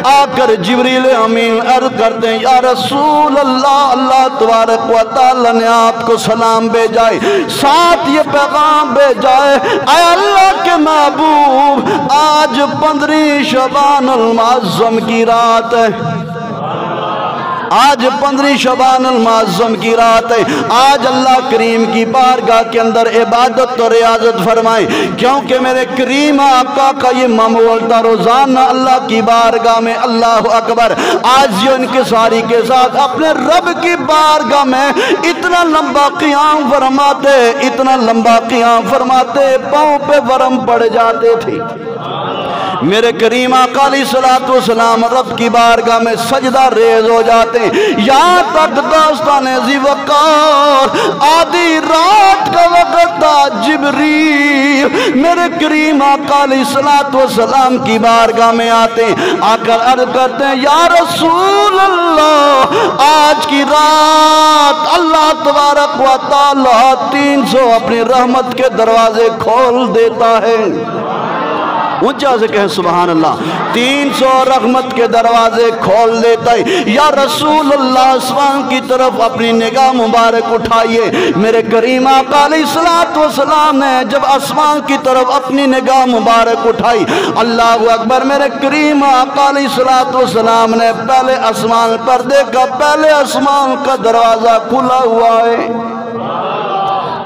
آ کر جبریل امین عرض کرتے ہیں یا رسول اللہ اللہ تبارک و تعالی نے آپ کو سلام بھیجا ہے، ساتھ یہ پیغام بھیجا ہے اے اللہ کے محبوب آج 15 شعبان المعظم کی رات ہے، آج 15 شعبان المعظم کی رات ہے، آج اللہ کریم کی بارگاہ کے اندر عبادت اور ریاضت فرمائیں، کیونکہ میرے کریم آقا کا یہ معمول تھا روزانہ اللہ کی بارگاہ میں اللہ اکبر آج یہ انکساری کے ساتھ اپنے رب کی بارگاہ میں اتنا لمبا قیام فرماتے، اتنا لمبا قیام فرماتے پاؤں پہ ورم پڑ جاتے تھے۔ میرے کریم آقا علیہ السلام رب کی بارگاہ میں سجدہ ریز ہو جاتے ہیں، یہاں تک داستان ذی وقار آدھی رات کا وقت تھا، جبریل میرے کریم آقا علیہ السلام کی بارگاہ میں آتے ہیں، آ کر عرض کرتے ہیں یا رسول اللہ آج کی رات اللہ تبارک و تعالی 300 اپنی رحمت کے دروازے کھول دیتا ہے، اونچا سے کہیں سبحان اللہ، 300 رحمت کے دروازے کھول دیتا ہے، یا رسول اللہ آسمان کی طرف اپنی نگاہ مبارک اٹھائیے۔ میرے کریم آقا علیہ السلام نے جب آسمان کی طرف اپنی نگاہ مبارک اٹھائی، اللہ اکبر، میرے کریم آقا علیہ السلام نے پہلے آسمان پر دیکھا، پہلے آسمان کا دروازہ کھلا ہوا ہے،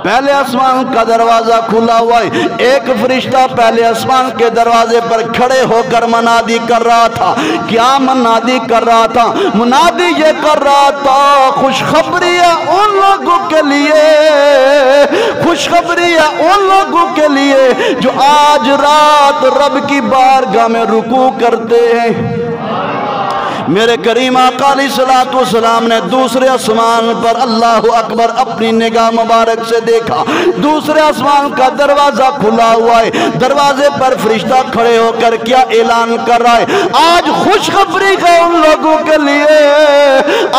پہلے آسمان کا دروازہ کھلا ہوا ہے، ایک فرشتہ پہلے آسمان کے دروازے پر کھڑے ہو کر منادی کر رہا تھا۔ کیا منادی کر رہا تھا؟ منادی یہ کر رہا تھا خوشخبری ہے ان لوگوں کے لیے، خوشخبری ہے ان لوگوں کے لیے جو آج رات رب کی بارگاہ میں رکوع کرتے ہیں۔ میرے کریم آقا علیہ السلام نے دوسرے آسمان پر اللہ اکبر اپنی نگاہ مبارک سے دیکھا، دوسرے آسمان کا دروازہ کھلا ہوا ہے، دروازے پر فرشتہ کھڑے ہو کر کیا اعلان کر رہا ہے؟ آج خوشخبری ہے ان لوگوں کے لیے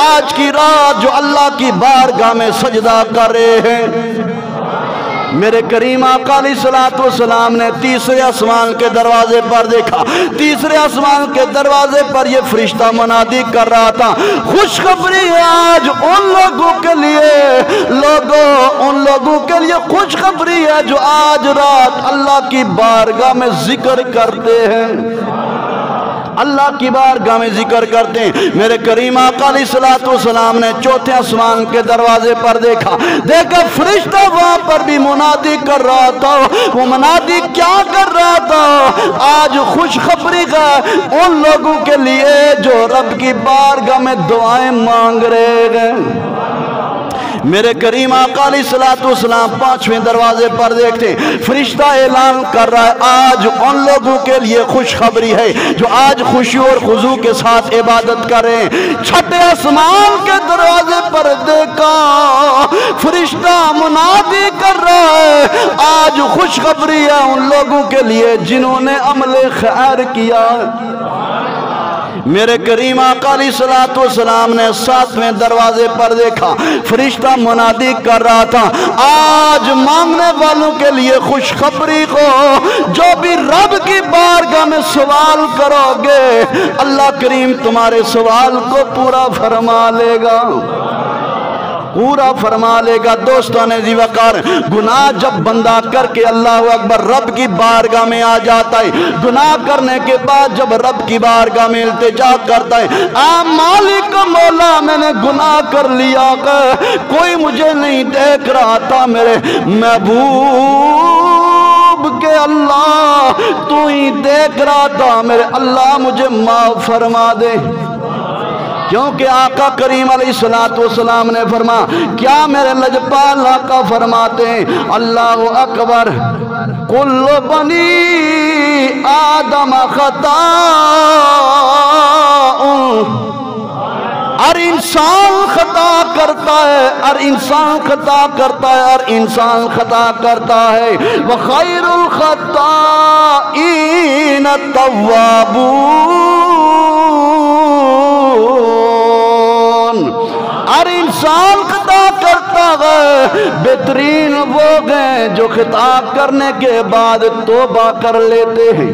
آج کی رات جو اللہ کی بارگاہ میں سجدہ کر رہے ہیں۔ میرے کریم آقا علیہ السلام نے تیسرے آسمان کے دروازے پر دیکھا، تیسرے آسمان کے دروازے پر یہ فرشتہ منادی کر رہا تھا خوشخبری ہے آج ان لوگوں کے لیے، ان لوگوں کے لیے خوشخبری ہے جو آج رات اللہ کی بارگاہ میں ذکر کرتے ہیں، اللہ کی بارگاہ میں ذکر کرتے ہیں۔ میرے کریم آقا علیہ السلام نے چوتھے آسمان کے دروازے پر دیکھا فرشتہ وہاں پر بھی منادی کر رہا تھا، وہ منادی کیا کر رہا تھا؟ آج خوشخبری ہے ان لوگوں کے لیے جو رب کی بارگاہ میں دعائیں مانگ رہے ہیں۔ میرے کریم آقا علیہ السلام پانچویں دروازے پر دیکھتے فرشتہ اعلان کر رہا ہے آج ان لوگوں کے لیے خوشخبری ہے جو آج خوشی اور خضوع کے ساتھ عبادت کر رہے ہیں۔ چھٹے آسمان کے دروازے پر دیکھا فرشتہ منادی کر رہا ہے آج خوشخبری ہے ان لوگوں کے لیے جنہوں نے عمل خیر کیا۔ میرے کریم آقا علیہ السلام نے ساتویں دروازے پر دیکھا فرشتہ منادی کر رہا تھا آج مانگنے والوں کے لیے خوشخبری کو جو بھی رب کی بارگاہ میں سوال کرو گے اللہ کریم تمہارے سوال کو پورا فرما لے گا، پورا فرما لے گا۔ دوستان ذی وقار، گناہ جب بندہ کر کے اللہ اکبر رب کی بارگاہ میں آ جاتا ہے، گناہ کرنے کے بعد جب رب کی بارگاہ میں التجا کرتا ہے مالک مولا میں نے گناہ کر لیا، کوئی مجھے نہیں دیکھ رہا تھا، میرے محبوب کہ اللہ تو ہی دیکھ رہا تھا، میرے اللہ مجھے معاف فرما دے۔ کیونکہ آقا کریم علیہ السلام نے فرما کیا میرے لجپال آقا فرماتے ہیں اللہ اکبر کل بنی آدم خطاء، ہر انسان خطا کرتا ہے، ہر انسان خطا کرتا ہے، ہر انسان خطا کرتا ہے، وخیر الخطائین التوابون، ہر انسان خطا کرتا ہے، بہترین وہ ہیں جو خطا کرنے کے بعد توبہ کر لیتے ہیں۔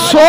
100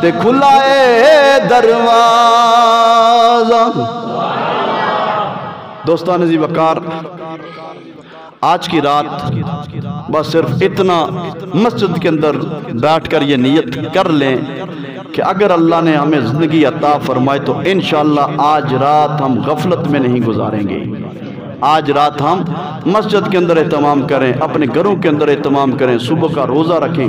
تے کھلا اے دروازہ۔ دوستان عزیز وقار، آج کی رات بس صرف اتنا مسجد کے اندر بیٹھ کر یہ نیت کر لیں کہ اگر اللہ نے ہمیں زندگی عطا فرمائے تو انشاءاللہ آج رات ہم غفلت میں نہیں گزاریں گے۔ آج رات ہم مسجد کے اندر اہتمام کریں، اپنے گھروں کے اندر اہتمام کریں، صبح کا روزہ رکھیں۔